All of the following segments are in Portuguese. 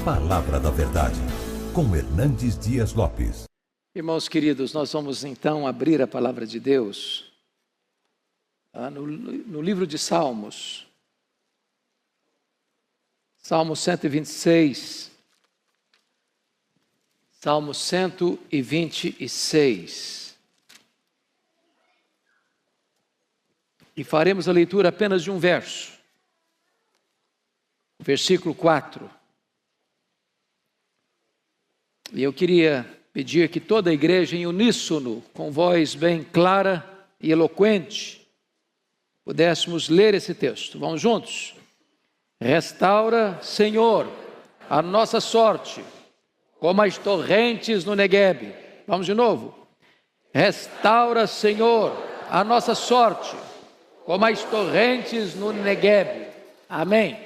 Palavra da Verdade, com Hernandes Dias Lopes. Irmãos queridos, nós vamos então abrir a Palavra de Deus no livro de Salmos. Salmo 126. Salmo 126. E faremos a leitura apenas de um verso. Versículo 4. E eu queria pedir que toda a igreja em uníssono, com voz bem clara e eloquente, pudéssemos ler esse texto. Vamos juntos? Restaura, Senhor, a nossa sorte, como as torrentes no Neguebe. Vamos de novo? Restaura, Senhor, a nossa sorte, como as torrentes no Neguebe. Amém.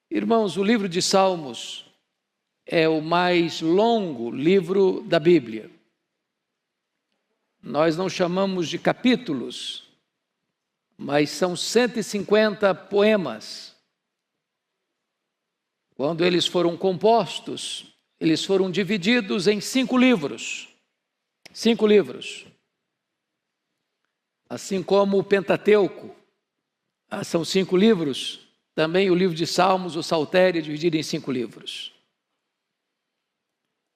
Irmãos, o livro de Salmos é o mais longo livro da Bíblia. Nós não chamamos de capítulos, mas são 150 poemas. Quando eles foram compostos, eles foram divididos em 5 livros. 5 livros. Assim como o Pentateuco, são 5 livros, também o livro de Salmos, o Saltério, é dividido em 5 livros.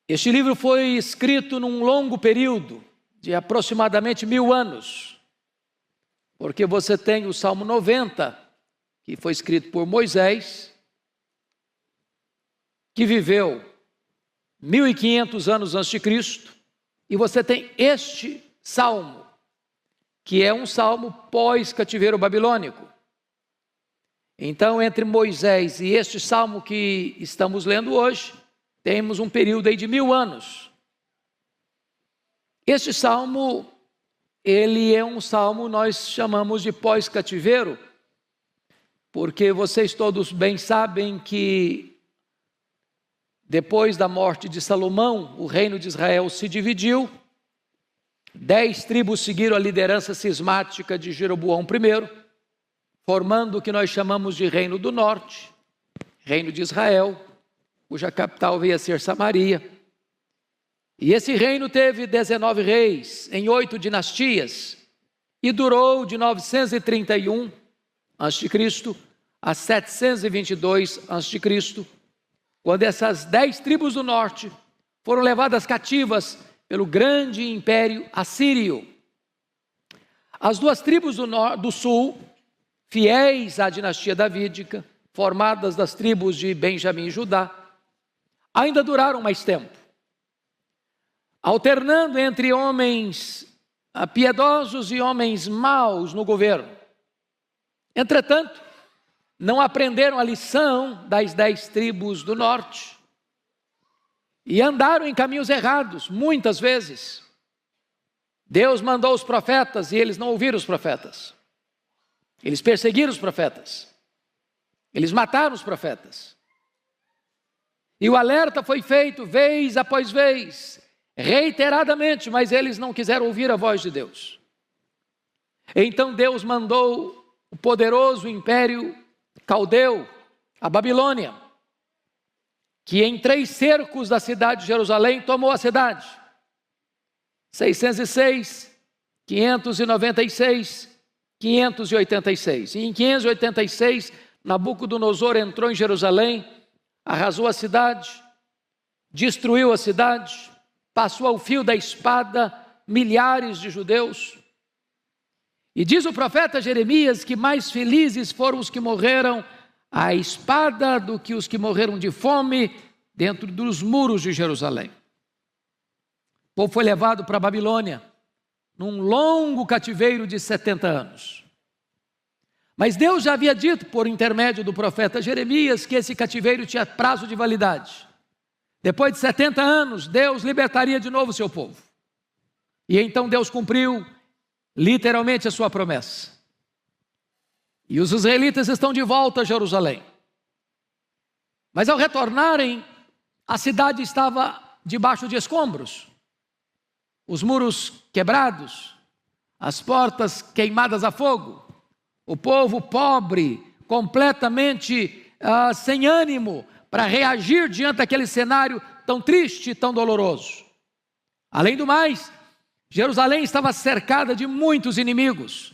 Este livro foi escrito num longo período, de aproximadamente 1000 anos, porque você tem o Salmo 90, que foi escrito por Moisés, que viveu 1500 anos antes de Cristo, e você tem este Salmo, que é um Salmo pós-cativeiro babilônico. Então, entre Moisés e este Salmo que estamos lendo hoje, temos um período aí de 1000 anos. Este salmo, ele é um salmo, nós chamamos de pós-cativeiro, porque vocês todos bem sabem que depois da morte de Salomão, o reino de Israel se dividiu, 10 tribos seguiram a liderança cismática de Jeroboão I, formando o que nós chamamos de Reino do Norte, Reino de Israel, cuja capital veio a ser Samaria. E esse reino teve 19 reis, em 8 dinastias, e durou de 931 a.C. a 722 a.C., quando essas 10 tribos do norte foram levadas cativas pelo grande império assírio. As 2 tribos do sul, fiéis à dinastia davídica, formadas das tribos de Benjamim e Judá, ainda duraram mais tempo, alternando entre homens piedosos e homens maus no governo. Entretanto, não aprenderam a lição das 10 tribos do norte e andaram em caminhos errados, muitas vezes. Deus mandou os profetas e eles não ouviram os profetas. Eles perseguiram os profetas. Eles mataram os profetas. E o alerta foi feito vez após vez, reiteradamente, mas eles não quiseram ouvir a voz de Deus. Então Deus mandou o poderoso império caldeu, a Babilônia, que em 3 cercos da cidade de Jerusalém tomou a cidade. 606, 596, 586. E em 586, Nabucodonosor entrou em Jerusalém, arrasou a cidade, destruiu a cidade, passou ao fio da espada milhares de judeus. E diz o profeta Jeremias que mais felizes foram os que morreram à espada do que os que morreram de fome dentro dos muros de Jerusalém. O povo foi levado para a Babilônia, num longo cativeiro de 70 anos. Mas Deus já havia dito, por intermédio do profeta Jeremias, que esse cativeiro tinha prazo de validade. Depois de 70 anos, Deus libertaria de novo o seu povo. E então Deus cumpriu literalmente a sua promessa. E os israelitas estão de volta a Jerusalém. Mas ao retornarem, a cidade estava debaixo de escombros. Os muros quebrados, as portas queimadas a fogo. O povo pobre, completamente sem ânimo, para reagir diante daquele cenário tão triste e tão doloroso. Além do mais, Jerusalém estava cercada de muitos inimigos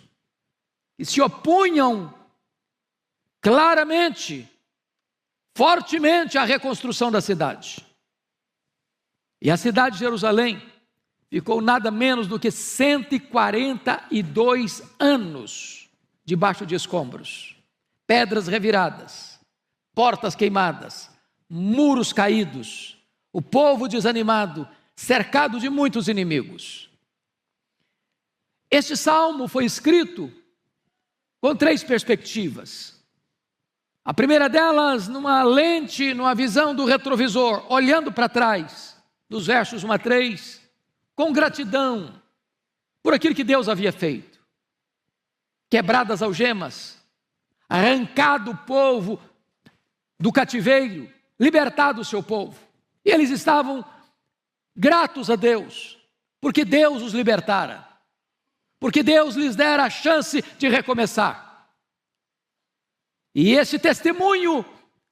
que se opunham claramente, fortemente à reconstrução da cidade. E a cidade de Jerusalém ficou nada menos do que 142 anos debaixo de escombros, pedras reviradas, portas queimadas, muros caídos, o povo desanimado, cercado de muitos inimigos. Este salmo foi escrito com 3 perspectivas. A primeira delas, numa lente, numa visão do retrovisor, olhando para trás, dos versos 1 a 3, com gratidão por aquilo que Deus havia feito. Quebradas as algemas, arrancado o povo do cativeiro, libertado o seu povo. E eles estavam gratos a Deus, porque Deus os libertara, porque Deus lhes dera a chance de recomeçar. E esse testemunho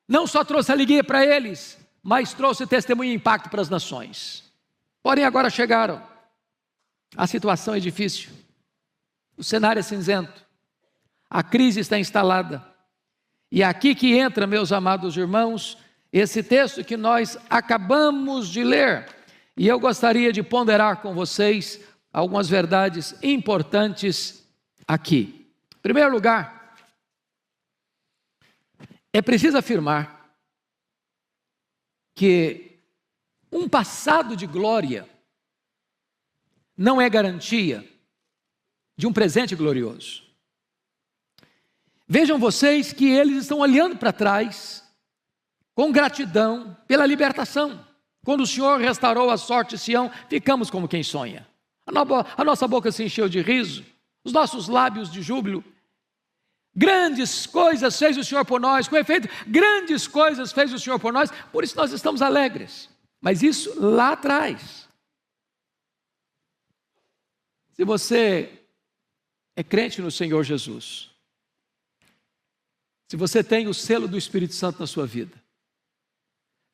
não só trouxe alegria para eles, mas trouxe testemunho e impacto para as nações. Porém, agora chegaram. A situação é difícil. O cenário é cinzento. A crise está instalada. E é aqui que entra, meus amados irmãos, esse texto que nós acabamos de ler. E eu gostaria de ponderar com vocês algumas verdades importantes aqui. Em primeiro lugar, é preciso afirmar que um passado de glória não é garantia de um presente glorioso. Vejam vocês que eles estão olhando para trás com gratidão pela libertação. Quando o Senhor restaurou a sorte de Sião, ficamos como quem sonha. A nossa boca se encheu de riso, os nossos lábios de júbilo. Grandes coisas fez o Senhor por nós, com efeito, grandes coisas fez o Senhor por nós, por isso nós estamos alegres. Mas isso lá atrás. Se você é crente no Senhor Jesus, se você tem o selo do Espírito Santo na sua vida,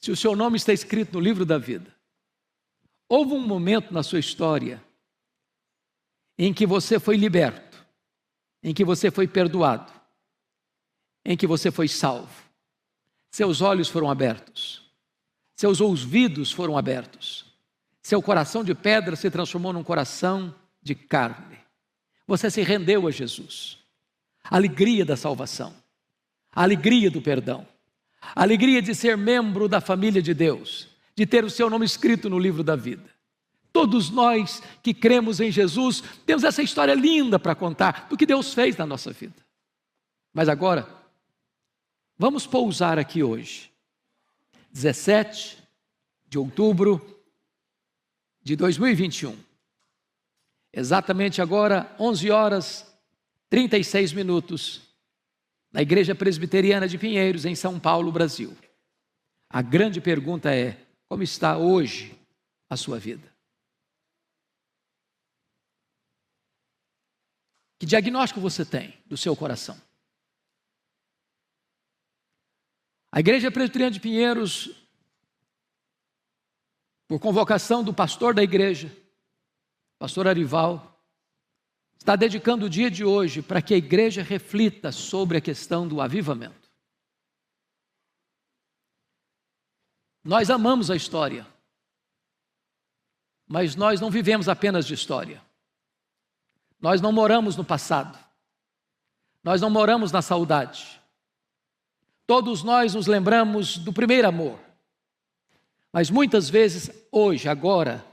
se o seu nome está escrito no livro da vida, houve um momento na sua história em que você foi liberto, em que você foi perdoado, em que você foi salvo. Seus olhos foram abertos, seus ouvidos foram abertos, seu coração de pedra se transformou num coração de carne. Você se rendeu a Jesus. A alegria da salvação, a alegria do perdão, a alegria de ser membro da família de Deus, de ter o seu nome escrito no livro da vida. Todos nós que cremos em Jesus temos essa história linda para contar do que Deus fez na nossa vida. Mas agora, vamos pousar aqui hoje, 17 de outubro de 2021. Exatamente agora, 11 horas 36 minutos, na Igreja Presbiteriana de Pinheiros, em São Paulo, Brasil. A grande pergunta é: como está hoje a sua vida? Que diagnóstico você tem do seu coração? A Igreja Presbiteriana de Pinheiros, por convocação do pastor da igreja, pastor Arival, está dedicando o dia de hoje para que a igreja reflita sobre a questão do avivamento. Nós amamos a história, mas nós não vivemos apenas de história. Nós não moramos no passado. Nós não moramos na saudade. Todos nós nos lembramos do primeiro amor. Mas muitas vezes, hoje, agora,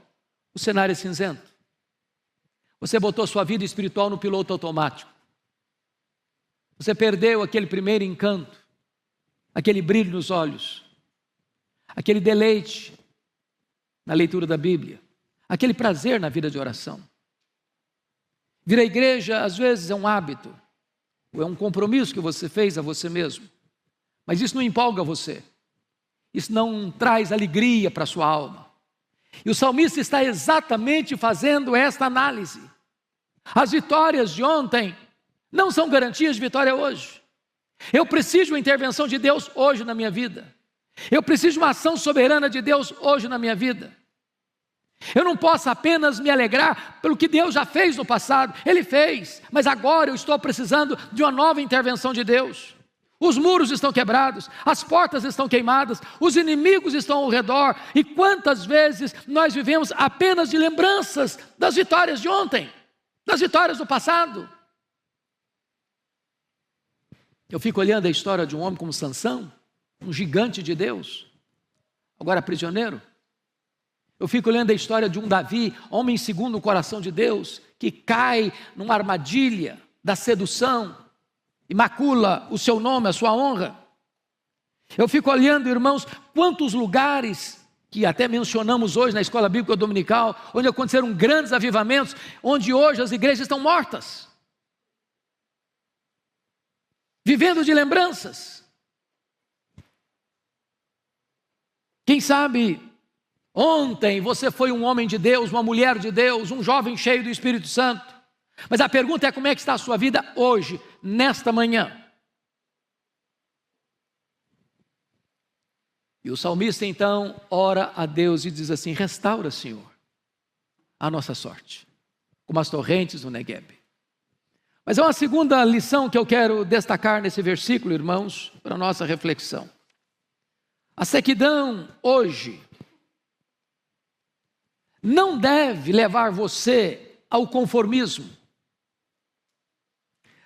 o cenário é cinzento. Você botou sua vida espiritual no piloto automático. Você perdeu aquele primeiro encanto, aquele brilho nos olhos, aquele deleite na leitura da Bíblia, aquele prazer na vida de oração. Vir à igreja, às vezes, é um hábito, ou é um compromisso que você fez a você mesmo. Mas isso não empolga você. Isso não traz alegria para a sua alma. E o salmista está exatamente fazendo esta análise. As vitórias de ontem não são garantias de vitória hoje. Eu preciso de uma intervenção de Deus hoje na minha vida. Eu preciso de uma ação soberana de Deus hoje na minha vida. Eu não posso apenas me alegrar pelo que Deus já fez no passado. Ele fez, mas agora eu estou precisando de uma nova intervenção de Deus. Os muros estão quebrados, as portas estão queimadas, os inimigos estão ao redor. E quantas vezes nós vivemos apenas de lembranças das vitórias de ontem, das vitórias do passado. Eu fico olhando a história de um homem como Sansão, um gigante de Deus, agora prisioneiro. Eu fico olhando a história de um Davi, homem segundo o coração de Deus, que cai numa armadilha da sedução e macula o seu nome, a sua honra. Eu fico olhando, irmãos, quantos lugares que até mencionamos hoje na escola bíblica dominical, onde aconteceram grandes avivamentos, onde hoje as igrejas estão mortas, vivendo de lembranças. Quem sabe ontem você foi um homem de Deus, uma mulher de Deus, um jovem cheio do Espírito Santo. Mas a pergunta é: como é que está a sua vida hoje, nesta manhã? E o salmista então ora a Deus e diz assim: restaura, Senhor, a nossa sorte, como as torrentes no Negueb. Mas há uma segunda lição que eu quero destacar nesse versículo, irmãos, para a nossa reflexão. A sequidão hoje não deve levar você ao conformismo,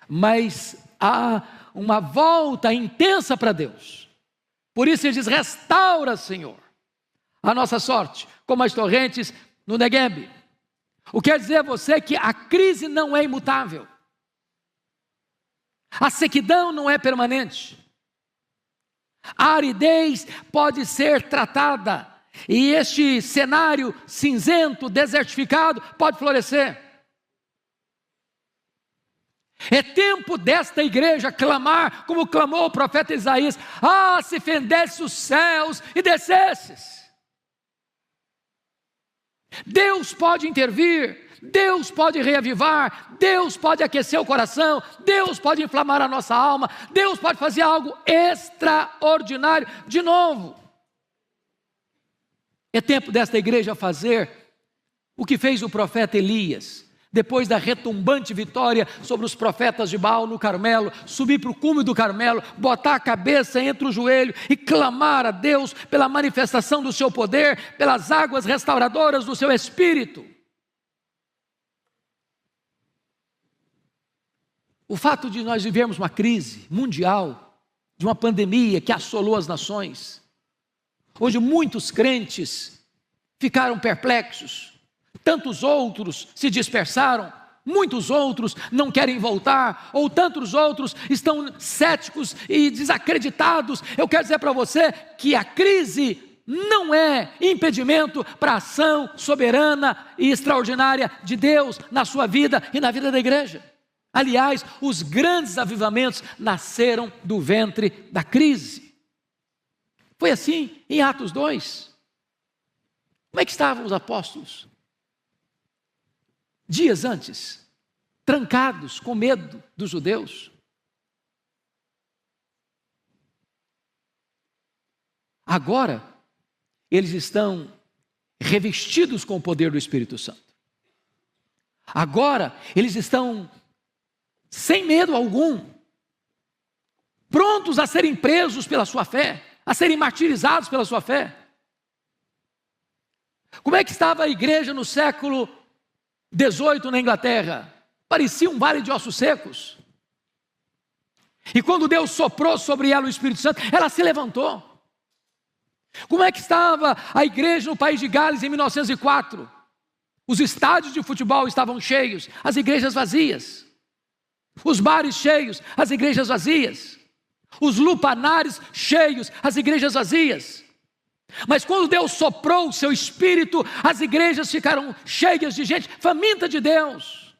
mas há uma volta intensa para Deus. Por isso ele diz: restaura, Senhor, a nossa sorte, como as torrentes no Negueb. O que quer dizer a você que a crise não é imutável, a sequidão não é permanente, a aridez pode ser tratada, e este cenário cinzento, desertificado, pode florescer. É tempo desta igreja clamar, como clamou o profeta Isaías: ah, se fendesse os céus e descesses. Deus pode intervir, Deus pode reavivar, Deus pode aquecer o coração, Deus pode inflamar a nossa alma, Deus pode fazer algo extraordinário de novo. É tempo desta igreja fazer o que fez o profeta Elias, depois da retumbante vitória sobre os profetas de Baal no Carmelo, subir para o cume do Carmelo, botar a cabeça entre o joelho e clamar a Deus pela manifestação do seu poder, pelas águas restauradoras do seu espírito. O fato de nós vivermos uma crise mundial, de uma pandemia que assolou as nações, onde muitos crentes ficaram perplexos, tantos outros se dispersaram, muitos outros não querem voltar, ou tantos outros estão céticos e desacreditados. Eu quero dizer para você que a crise não é impedimento para a ação soberana e extraordinária de Deus na sua vida e na vida da igreja. Aliás, os grandes avivamentos nasceram do ventre da crise. Foi assim em Atos 2. Como é que estavam os apóstolos? Dias antes, trancados com medo dos judeus. Agora, eles estão revestidos com o poder do Espírito Santo. Agora, eles estão sem medo algum, prontos a serem presos pela sua fé, a serem martirizados pela sua fé. Como é que estava a igreja no século 18 na Inglaterra? Parecia um vale de ossos secos. E quando Deus soprou sobre ela o Espírito Santo, ela se levantou. Como é que estava a igreja no país de Gales em 1904? Os estádios de futebol estavam cheios, as igrejas vazias. Os bares cheios, as igrejas vazias. Os lupanares cheios, as igrejas vazias. Mas quando Deus soprou o seu Espírito, as igrejas ficaram cheias de gente faminta de Deus.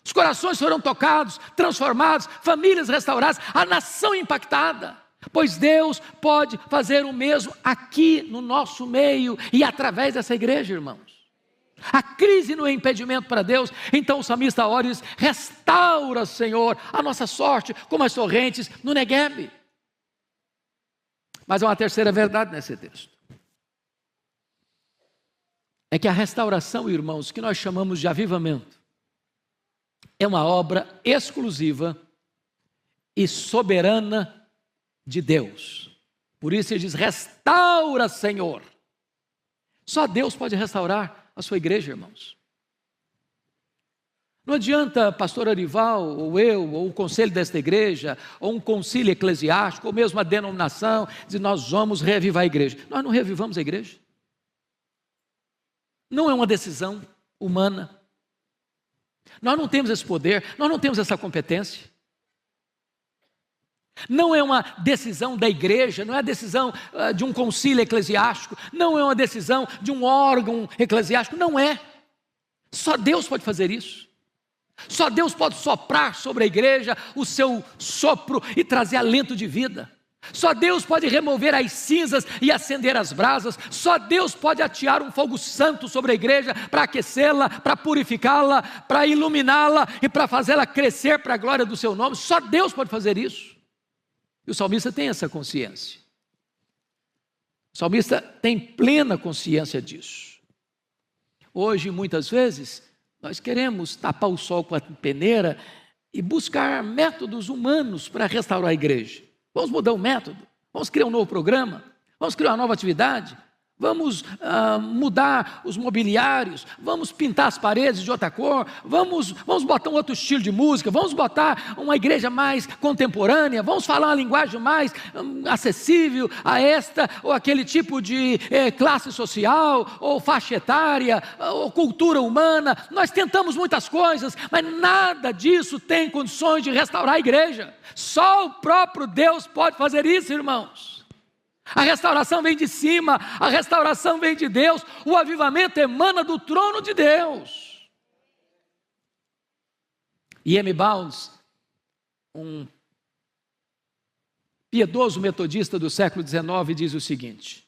Os corações foram tocados, transformados, famílias restauradas, a nação impactada. Pois Deus pode fazer o mesmo aqui no nosso meio e através dessa igreja, irmãos. A crise não é impedimento para Deus. Então o salmista ora e diz: restaura, Senhor, a nossa sorte como as torrentes no Negueb. Mas há uma terceira verdade nesse texto. É que a restauração, irmãos, que nós chamamos de avivamento, é uma obra exclusiva e soberana de Deus. Por isso ele diz: restaura, Senhor. Só Deus pode restaurar a sua igreja, irmãos. Não adianta pastor Arival, ou eu, ou o conselho desta igreja, ou um concílio eclesiástico, ou mesmo a denominação, dizer: nós vamos reavivar a igreja. Nós não reavivamos a igreja. Não é uma decisão humana. Nós não temos esse poder, nós não temos essa competência. Não é uma decisão da igreja, não é a decisão de um concílio eclesiástico, não é uma decisão de um órgão eclesiástico, não é. Só Deus pode fazer isso. Só Deus pode soprar sobre a igreja o seu sopro e trazer alento de vida. Só Deus pode remover as cinzas e acender as brasas. Só Deus pode atear um fogo santo sobre a igreja para aquecê-la, para purificá-la, para iluminá-la e para fazê-la crescer para a glória do seu nome. Só Deus pode fazer isso. E o salmista tem essa consciência. O salmista tem plena consciência disso. Hoje, muitas vezes, nós queremos tapar o sol com a peneira e buscar métodos humanos para restaurar a igreja. Vamos mudar o método, vamos criar um novo programa, vamos criar uma nova atividade, vamos mudar os mobiliários, vamos pintar as paredes de outra cor, vamos botar um outro estilo de música, vamos botar uma igreja mais contemporânea, vamos falar uma linguagem mais acessível a esta ou aquele tipo de classe social, ou faixa etária, ou cultura humana. Nós tentamos muitas coisas, mas nada disso tem condições de restaurar a igreja. Só o próprio Deus pode fazer isso, irmãos. A restauração vem de cima, a restauração vem de Deus, o avivamento emana do trono de Deus. E M. Bounds, um piedoso metodista do século XIX, diz o seguinte: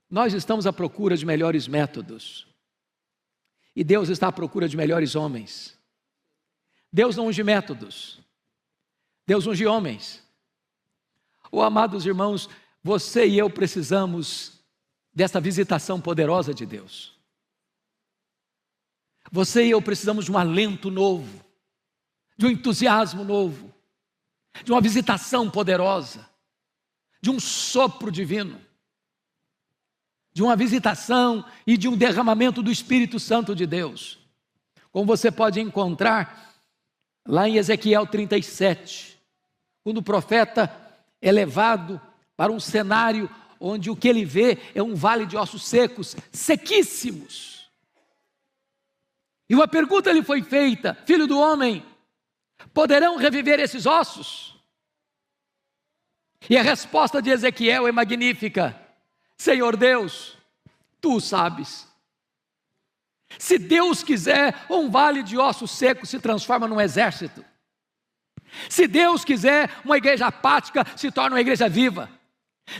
nós estamos à procura de melhores métodos, e Deus está à procura de melhores homens. Deus não unge métodos, Deus unge homens. Oh, amados irmãos, você e eu precisamos dessa visitação poderosa de Deus. Você e eu precisamos de um alento novo, de um entusiasmo novo, de uma visitação poderosa, de um sopro divino, de uma visitação e de um derramamento do Espírito Santo de Deus. Como você pode encontrar lá em Ezequiel 37, quando o profeta é levado para um cenário onde o que ele vê é um vale de ossos secos, sequíssimos. E uma pergunta lhe foi feita: filho do homem, poderão reviver esses ossos? E a resposta de Ezequiel é magnífica: Senhor Deus, tu sabes. Se Deus quiser, um vale de ossos secos se transforma num exército. Se Deus quiser, uma igreja apática se torna uma igreja viva.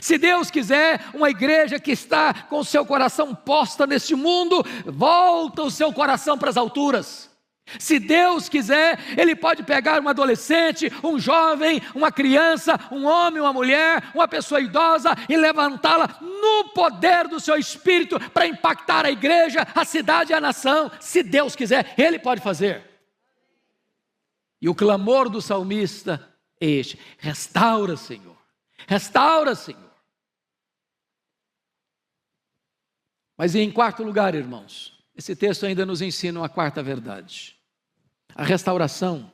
Se Deus quiser, uma igreja que está com o seu coração posta neste mundo, volta o seu coração para as alturas. Se Deus quiser, Ele pode pegar um adolescente, um jovem, uma criança, um homem, uma mulher, uma pessoa idosa e levantá-la no poder do seu Espírito para impactar a igreja, a cidade e a nação. Se Deus quiser, Ele pode fazer. E o clamor do salmista é este: restaura, Senhor. Restaura, Senhor. Mas em quarto lugar, irmãos, esse texto ainda nos ensina uma quarta verdade. A restauração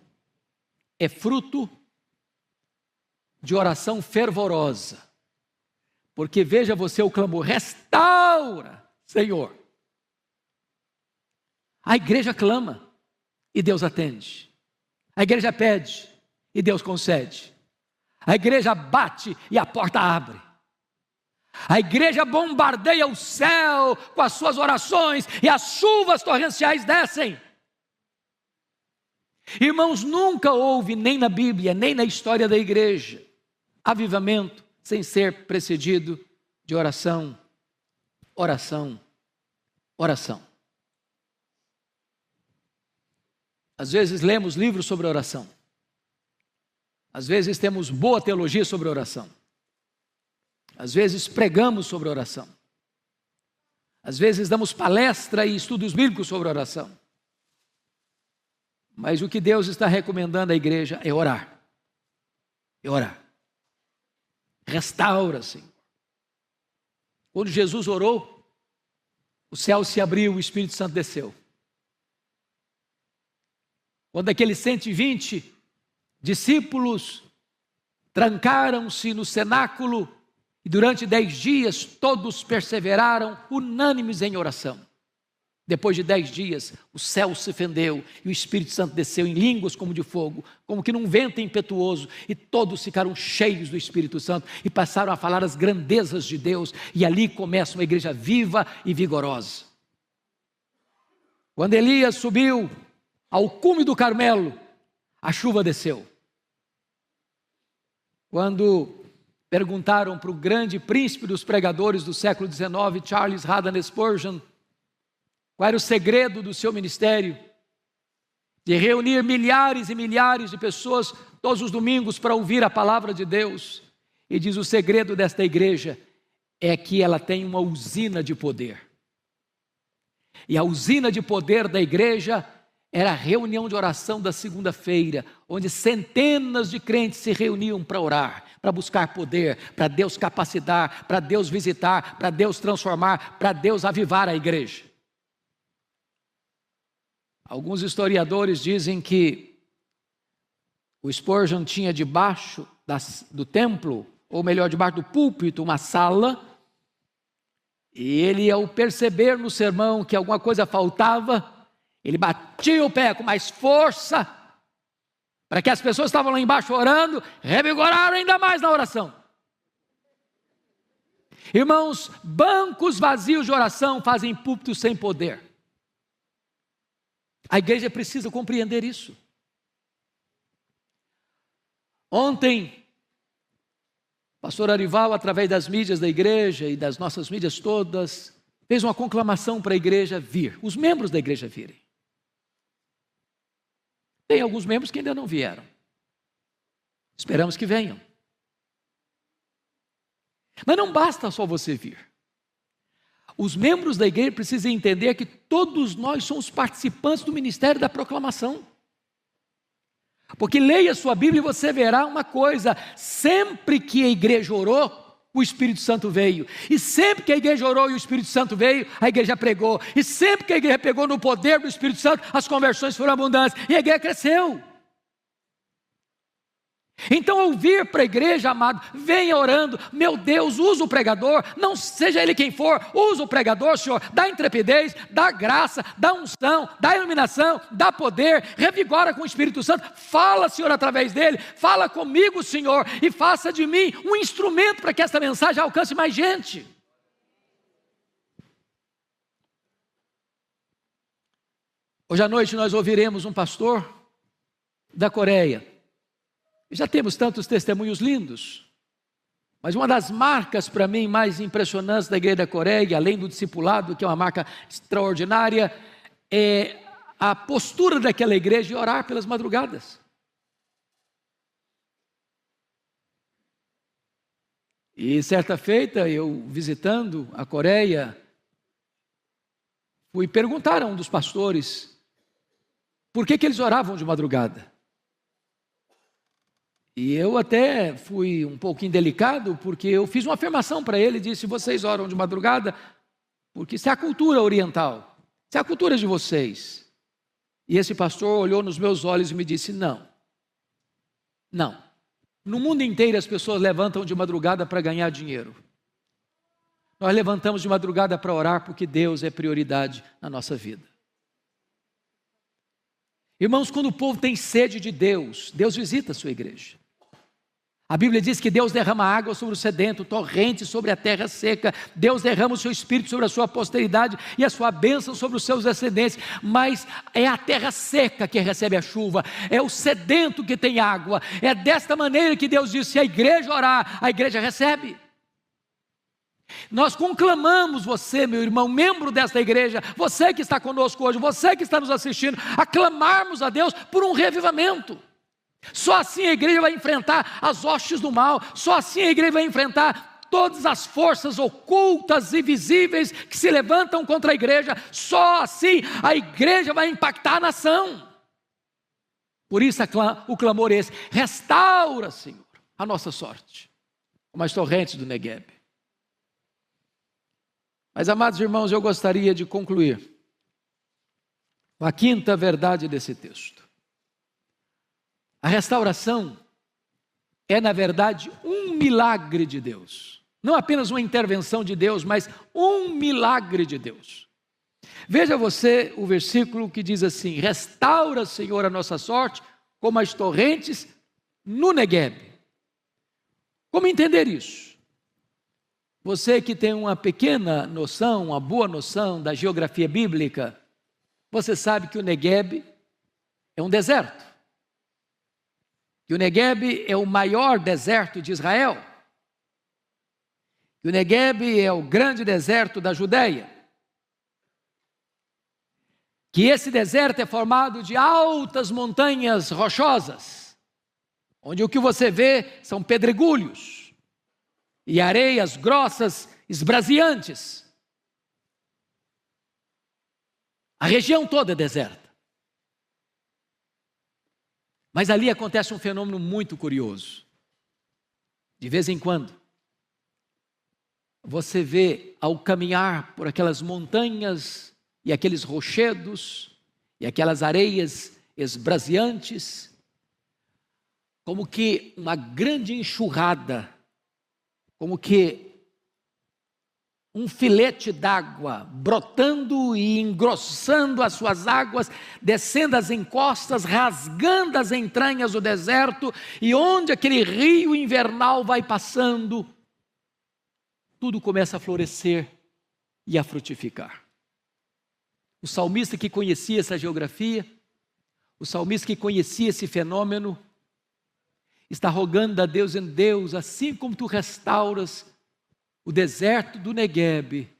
é fruto de oração fervorosa. Porque veja você o clamor: restaura, Senhor. A igreja clama e Deus atende. A igreja pede e Deus concede. A igreja bate e a porta abre. A igreja bombardeia o céu com as suas orações e as chuvas torrenciais descem. Irmãos, nunca houve, nem na Bíblia, nem na história da igreja, avivamento sem ser precedido de oração, oração, oração. Às vezes lemos livros sobre oração. Às vezes temos boa teologia sobre oração. Às vezes pregamos sobre oração. Às vezes damos palestra e estudos bíblicos sobre oração. Mas o que Deus está recomendando à igreja é orar. É orar. Restaura, Senhor. Quando Jesus orou, o céu se abriu, o Espírito Santo desceu. Quando aqueles 120 discípulos trancaram-se no cenáculo e durante 10 dias todos perseveraram unânimes em oração. Depois de 10 dias, o céu se fendeu e o Espírito Santo desceu em línguas como de fogo, como que num vento impetuoso, e todos ficaram cheios do Espírito Santo e passaram a falar as grandezas de Deus, e ali começa uma igreja viva e vigorosa. Quando Elias subiu ao cume do Carmelo, a chuva desceu. Quando perguntaram para o grande príncipe dos pregadores do século XIX, Charles Haddon Spurgeon, qual era o segredo do seu ministério, de reunir milhares e milhares de pessoas todos os domingos para ouvir a palavra de Deus, e diz: o segredo desta igreja é que ela tem uma usina de poder. E a usina de poder da igreja era a reunião de oração da segunda-feira, onde centenas de crentes se reuniam para orar, para buscar poder, para Deus capacitar, para Deus visitar, para Deus transformar, para Deus avivar a igreja. Alguns historiadores dizem que o Spurgeon tinha debaixo do templo, ou melhor, debaixo do púlpito, uma sala, e ele, ao perceber no sermão que alguma coisa faltava, ele batia o pé com mais força, para que as pessoas que estavam lá embaixo orando, revigoraram ainda mais na oração. Irmãos, bancos vazios de oração fazem púlpitos sem poder. A igreja precisa compreender isso. Ontem, o pastor Arival, através das mídias da igreja e das nossas mídias todas, fez uma conclamação para a igreja vir, os membros da igreja virem. Tem alguns membros que ainda não vieram. Esperamos que venham. Mas não basta só você vir. Os membros da igreja precisam entender que todos nós somos participantes do ministério da proclamação. Porque leia sua Bíblia e você verá uma coisa: sempre que a igreja orou, o Espírito Santo veio. E sempre que a igreja orou e o Espírito Santo veio, a igreja pregou. E sempre que a igreja pegou no poder do Espírito Santo, as conversões foram abundantes e a igreja cresceu. Então, ao vir para a igreja, amado, venha orando. Meu Deus, usa o pregador, não seja ele quem for, usa o pregador, Senhor, dá intrepidez, dá graça, dá unção, dá iluminação, dá poder, revigora com o Espírito Santo. Fala, Senhor, através dele, fala comigo, Senhor, e faça de mim um instrumento para que esta mensagem alcance mais gente. Hoje à noite nós ouviremos um pastor da Coreia. Já temos tantos testemunhos lindos, mas uma das marcas para mim mais impressionantes da igreja da Coreia, além do discipulado, que é uma marca extraordinária, é a postura daquela igreja de orar pelas madrugadas. E certa feita, eu visitando a Coreia, fui perguntar a um dos pastores por que eles oravam de madrugada. E eu até fui um pouquinho delicado, porque eu fiz uma afirmação para ele, disse: vocês oram de madrugada porque isso é a cultura oriental, isso é a cultura de vocês. E esse pastor olhou nos meus olhos e me disse: não, no mundo inteiro as pessoas levantam de madrugada para ganhar dinheiro. Nós levantamos de madrugada para orar porque Deus é prioridade na nossa vida. Irmãos, quando o povo tem sede de Deus, Deus visita a sua igreja. A Bíblia diz que Deus derrama água sobre o sedento, torrente sobre a terra seca. Deus derrama o seu Espírito sobre a sua posteridade e a sua bênção sobre os seus descendentes. Mas é a terra seca que recebe a chuva, é o sedento que tem água. É desta maneira que Deus diz: se a igreja orar, a igreja recebe. Nós conclamamos você, meu irmão, membro desta igreja, você que está conosco hoje, você que está nos assistindo, a clamarmos a Deus por um revivamento. Só assim a igreja vai enfrentar as hostes do mal, só assim a igreja vai enfrentar todas as forças ocultas e visíveis que se levantam contra a igreja. Só assim a igreja vai impactar a nação. Por isso o clamor é esse: restaura, Senhor, a nossa sorte, como as torrentes do Negueb. Mas, amados irmãos, eu gostaria de concluir com a quinta verdade desse texto. A restauração é, na verdade, um milagre de Deus. Não apenas uma intervenção de Deus, mas um milagre de Deus. Veja você o versículo que diz assim: restaura, Senhor, a nossa sorte, como as torrentes no Negueb. Como entender isso? Você que tem uma pequena noção, uma boa noção da geografia bíblica, você sabe que o Negueb é um deserto. Que o Negueb é o maior deserto de Israel. Que o Negueb é o grande deserto da Judeia. Que esse deserto é formado de altas montanhas rochosas, onde o que você vê são pedregulhos e areias grossas esbraseantes. A região toda é deserta. Mas ali acontece um fenômeno muito curioso. De vez em quando, você vê, ao caminhar por aquelas montanhas e aqueles rochedos e aquelas areias esbraseantes, como que uma grande enxurrada, como que um filete d'água brotando e engrossando as suas águas, descendo as encostas, rasgando as entranhas do deserto, e onde aquele rio invernal vai passando, tudo começa a florescer e a frutificar. O salmista que conhecia essa geografia, o salmista que conhecia esse fenômeno, está rogando a Deus em Deus, assim como tu restauras o deserto do Negueb,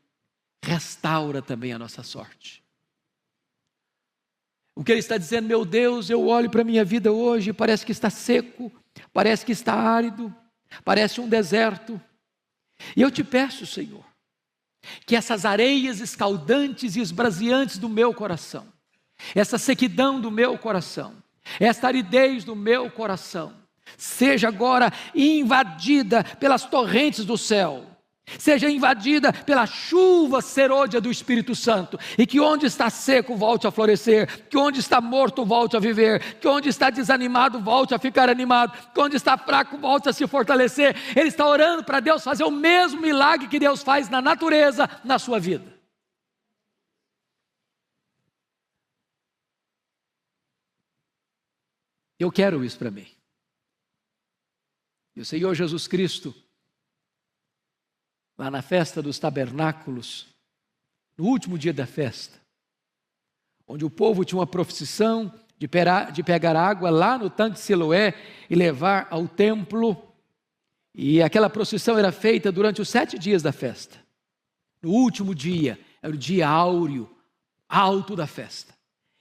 restaura também a nossa sorte. O que ele está dizendo: meu Deus, eu olho para a minha vida hoje, parece que está seco, parece que está árido, parece um deserto. E eu te peço, Senhor, que essas areias escaldantes e esbraseantes do meu coração, essa sequidão do meu coração, esta aridez do meu coração, seja agora invadida pelas torrentes do céu, seja invadida pela chuva serôdia do Espírito Santo, e que onde está seco volte a florescer, que onde está morto volte a viver, que onde está desanimado volte a ficar animado, que onde está fraco volte a se fortalecer. Ele está orando para Deus fazer o mesmo milagre que Deus faz na natureza, na sua vida. Eu quero isso para mim. E o Senhor Jesus Cristo, lá na festa dos tabernáculos, no último dia da festa, onde o povo tinha uma procissão de pegar água lá no tanque de Siloé e levar ao templo, e aquela procissão era feita durante os 7 dias da festa. No último dia, era o dia áureo, alto da festa,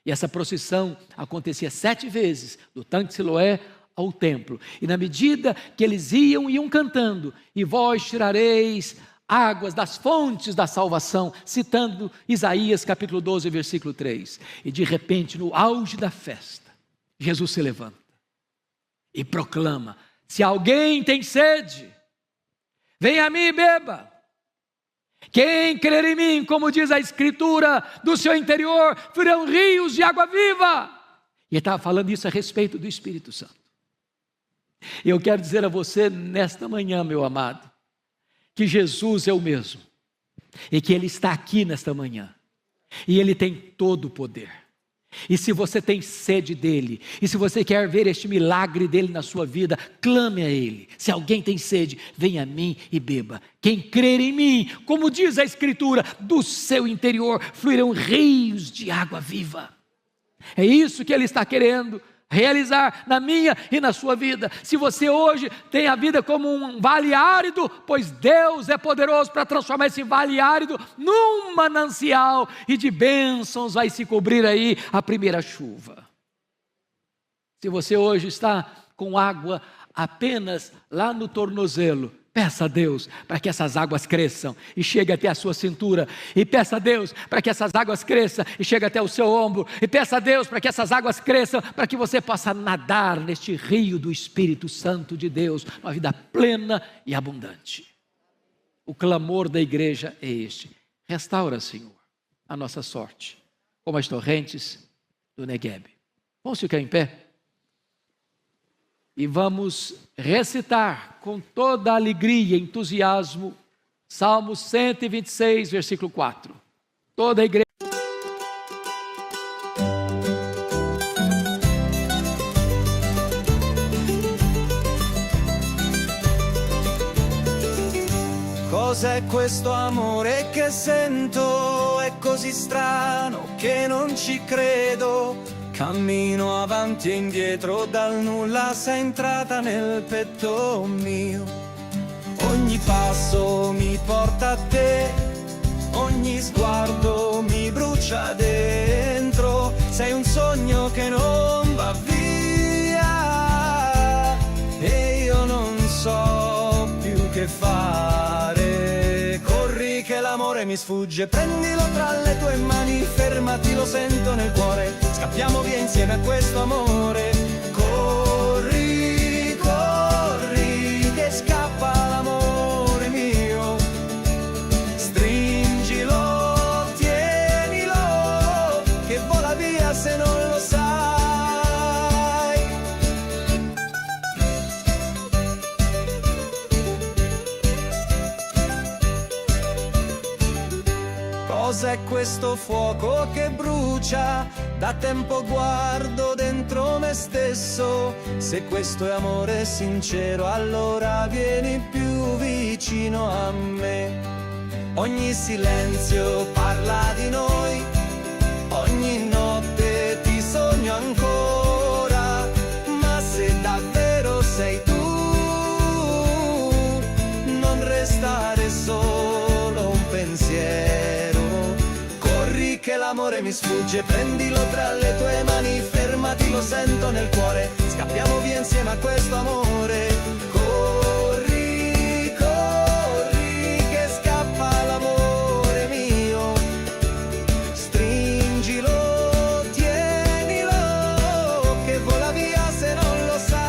e essa procissão acontecia 7 vezes, do tanque de Siloé ao templo, e na medida que eles iam cantando: e vós tirareis águas das fontes da salvação, citando Isaías capítulo 12, versículo 3, e de repente, no auge da festa, Jesus se levanta e proclama: se alguém tem sede, venha a mim e beba. Quem crer em mim, como diz a Escritura, do seu interior fluirão rios de água viva. E ele estava falando isso a respeito do Espírito Santo. E eu quero dizer a você nesta manhã, meu amado, que Jesus é o mesmo, e que Ele está aqui nesta manhã, e Ele tem todo o poder. E se você tem sede dEle, e se você quer ver este milagre dEle na sua vida, clame a Ele. Se alguém tem sede, venha a mim e beba. Quem crer em mim, como diz a Escritura, do seu interior fluirão rios de água viva. É isso que Ele está querendo realizar na minha e na sua vida. Se você hoje tem a vida como um vale árido, pois Deus é poderoso para transformar esse vale árido num manancial, e de bênçãos vai se cobrir aí a primeira chuva. Se você hoje está com água apenas lá no tornozelo, Peça a Deus para que essas águas cresçam e chegue até a sua cintura. E peça a Deus para que essas águas cresçam e chegue até o seu ombro. E peça a Deus para que essas águas cresçam, para que você possa nadar neste rio do Espírito Santo de Deus, uma vida plena e abundante. O clamor da igreja é este: restaura, Senhor, a nossa sorte, como as torrentes do Negueb. Vamos ficar em pé? E vamos recitar com toda alegria e entusiasmo Salmo 126, versículo 4. Toda a igreja. Cos'è questo amore che sento? È così strano che non ci credo. Cammino avanti e indietro, dal nulla sei entrata nel petto mio. Ogni passo mi porta a te, ogni sguardo mi brucia dentro. Sei un sogno che non va via e io non so più che fare. Corri che l'amore mi sfugge, prendilo tra le tue mani, fermati, lo sento nel cuore. Scappiamo via insieme a questo amore. Corri, corri, che scappa l'amore mio. Stringilo, tienilo, che vola via se non lo sai. Cos'è questo fuoco che brucia? Da tempo guardo dentro me stesso. Se questo è amore sincero, allora vieni più vicino a me. Ogni silenzio parla di noi, ogni notte ti sogno ancora. Ma se davvero sei tu, non restare solo un pensiero. Che l'amore mi sfugge, prendilo tra le tue mani, fermati, lo sento nel cuore. Scappiamo via insieme a questo amore. Corri, corri, che scappa l'amore mio. Stringilo, tienilo, che vola via se non lo sai.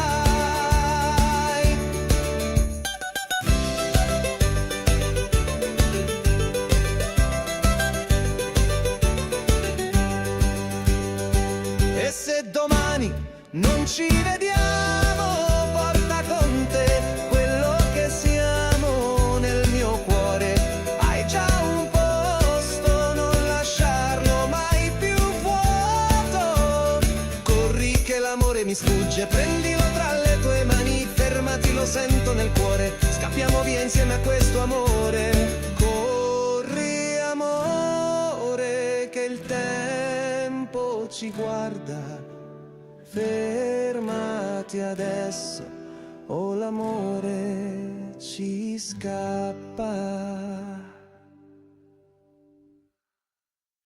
Se domani non ci vediamo, porta con te quello che siamo nel mio cuore. Hai già un posto, non lasciarlo mai più vuoto. Corri che l'amore mi sfugge, prendilo tra le tue mani, fermati, lo sento nel cuore. Scappiamo via insieme a questo amore. Corri amore, che il tempo ci guarda. Fermati adesso o l'amore ci scappa.